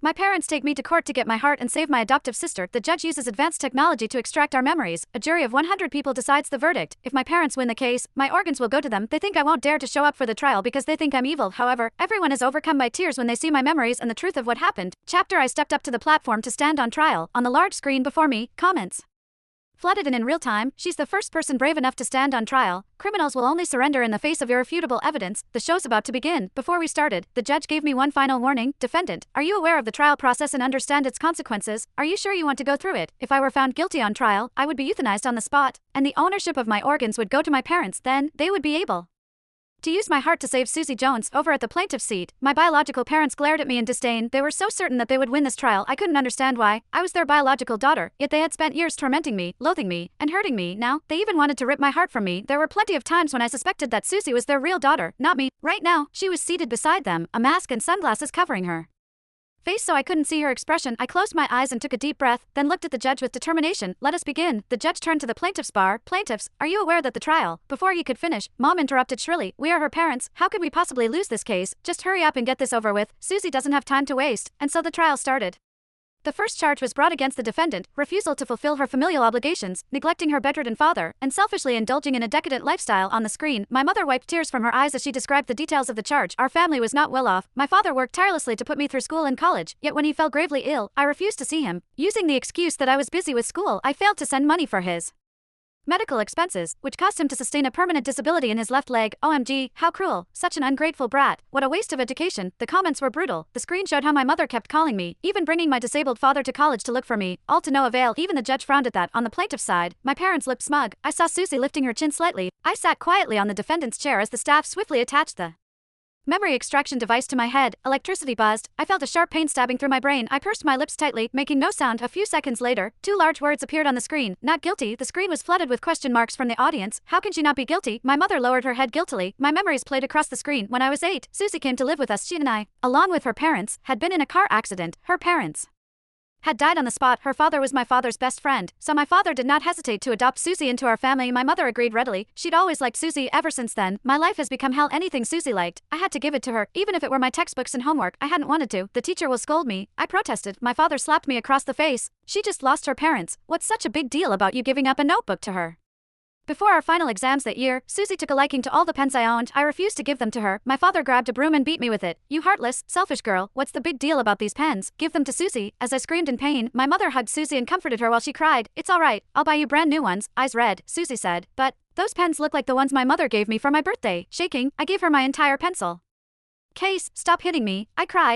My parents take me to court to get my heart and save my adoptive sister. The judge uses advanced technology to extract our memories. A jury of 100 people decides the verdict. If my parents win the case, my organs will go to them. They think I won't dare to show up for the trial because they think I'm evil. However, everyone is overcome by tears when they see my memories and the truth of what happened. Chapter: I stepped up to the platform to stand on trial. On the large screen before me, comments flooded in real time. She's the first person brave enough to stand on trial. Criminals will only surrender in the face of irrefutable evidence. The show's about to begin. Before we started, the judge gave me one final warning. Defendant, are you aware of the trial process and understand its consequences? Are you sure you want to go through it? If I were found guilty on trial, I would be euthanized on the spot, and the ownership of my organs would go to my parents. Then, they would be able to use my heart to save Susie Jones. Over at the plaintiff's seat, my biological parents glared at me in disdain. They were so certain that they would win this trial. I couldn't understand why. I was their biological daughter, yet they had spent years tormenting me, loathing me, and hurting me. Now, they even wanted to rip my heart from me. There were plenty of times when I suspected that Susie was their real daughter, not me. Right now, she was seated beside them, a mask and sunglasses covering her face so I couldn't see her expression. I closed my eyes and took a deep breath, then looked at the judge with determination. Let us begin. The judge turned to the plaintiff's bar. Plaintiffs, are you aware that the trial? Before he could finish, Mom interrupted shrilly. We are her parents. How could we possibly lose this case? Just hurry up and get this over with. Susie doesn't have time to waste. And so the trial started. The first charge was brought against the defendant: refusal to fulfill her familial obligations, neglecting her bedridden father, and selfishly indulging in a decadent lifestyle. On the screen, my mother wiped tears from her eyes as she described the details of the charge. Our family was not well off. My father worked tirelessly to put me through school and college, yet when he fell gravely ill, I refused to see him. Using the excuse that I was busy with school, I failed to send money for his medical expenses, which caused him to sustain a permanent disability in his left leg. OMG, how cruel. Such an ungrateful brat. What a waste of education. The comments were brutal. The screen showed how my mother kept calling me, even bringing my disabled father to college to look for me, all to no avail. Even the judge frowned at that. On the plaintiff's side, my parents looked smug. I saw Susie lifting her chin slightly. I sat quietly on the defendant's chair as the staff swiftly attached the memory extraction device to my head. Electricity buzzed. I felt a sharp pain stabbing through my brain. I pursed my lips tightly, making no sound. A few seconds later, two large words appeared on the screen. Not guilty. The screen was flooded with question marks from the audience. How can she not be guilty? My mother lowered her head guiltily. My memories played across the screen. When I was 8, Susie came to live with us. She and I, along with her parents, had been in a car accident. Her parents had died on the spot. Her father was my father's best friend, so my father did not hesitate to adopt Susie into our family. My mother agreed readily. She'd always liked Susie. Ever since then, my life has become hell. Anything Susie liked, I had to give it to her, even if it were my textbooks and homework. I hadn't wanted to. The teacher will scold me. I protested. My father slapped me across the face. She just lost her parents. What's such a big deal about you giving up a notebook to her? Before our final exams that year, Susie took a liking to all the pens I owned. I refused to give them to her. My father grabbed a broom and beat me with it. You heartless, selfish girl, what's the big deal about these pens? Give them to Susie. As I screamed in pain, my mother hugged Susie and comforted her while she cried. It's all right, I'll buy you brand new ones. Eyes red, Susie said. But those pens look like the ones my mother gave me for my birthday. Shaking, I gave her my entire pencil case. Stop hitting me, I cried.